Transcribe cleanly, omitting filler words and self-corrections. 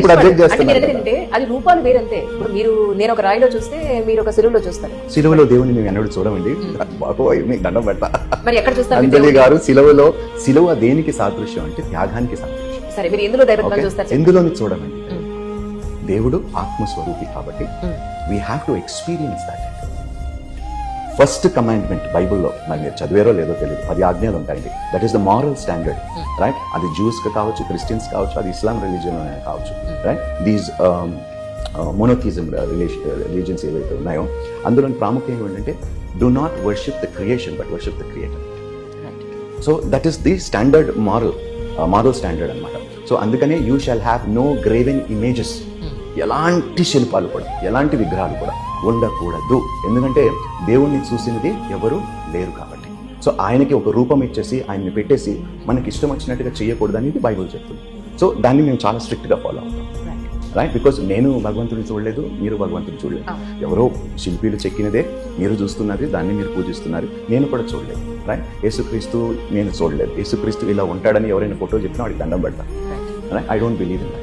ఇప్పుడు అబ్జెక్ట్ చేస్తున్నారు అంటే అది రూపాలు వేరంతే. ఇప్పుడు మీరు నేను ఒక రాయిలో చూస్తే మీరు ఒక సిలువలో చూస్తారు. సిలువలో దేవుని మేము ఎన్నడూ చూడమండి. బాబోయ్ మీకు దండం పెట్ట. మరి ఎక్కడ చూస్తారు అంజలి గారు? సిలువ దేనికి సాదృశ్యం అంటే త్యాగానికి సాదృశ్యం. సరే, మీరు ఎందులో దైవత్వం చూస్తారు? ఎందులోని చూడమండి. దేవుడు ఆత్మస్వరూపి కాబట్టి we have to experience that. First commandment బైబుల్లో, మరి మీరు చదివారో లేదో తెలియదు, 10 ఆజ్ఞలు ఉంటాయండి. That is the moral standard, right? అది జూస్ కావచ్చు, క్రిస్టియన్స్ కావచ్చు, అది ఇస్లాం రిలీజియన్ కావచ్చు, రైట్? దీస్ మోనోథిజం రిలీజియన్స్ ఏవైతే ఉన్నాయో అందులోని ప్రాముఖ్యం ఏంటంటే do not worship the creation but worship the creator. So that is the standard moral standard అనమాట. సో అందుకనే you shall have no graven images. ఎలాంటి శిల్పాలు కూడా, ఎలాంటి విగ్రహాలు కూడా ఉండకూడదు. ఎందుకంటే దేవుణ్ణి చూసినది ఎవరు లేరు కాబట్టి. సో ఆయనకి ఒక రూపం ఇచ్చేసి ఆయన్ని పెట్టేసి మనకి ఇష్టం వచ్చినట్టుగా చేయకూడదు అనేది బైబుల్ చెప్తుంది. సో దాన్ని మేము చాలా స్ట్రిక్ట్గా ఫాలో అవుతాం, రైట్? బికాజ్ నేను భగవంతుడిని చూడలేదు, మీరు భగవంతుని చూడలేదు. ఎవరో శిల్పీలు చెక్కినదే మీరు చూస్తున్నది, దాన్ని మీరు పూజిస్తున్నారు. నేను కూడా చూడలేదు, రైట్? యేసుక్రీస్తు నేను చూడలేదు. యేసుక్రీస్తు ఇలా ఉంటాడని ఎవరైనా ఫోటో చెప్పినా వాడికి దండం పెడతాను, right? I don't believe in that.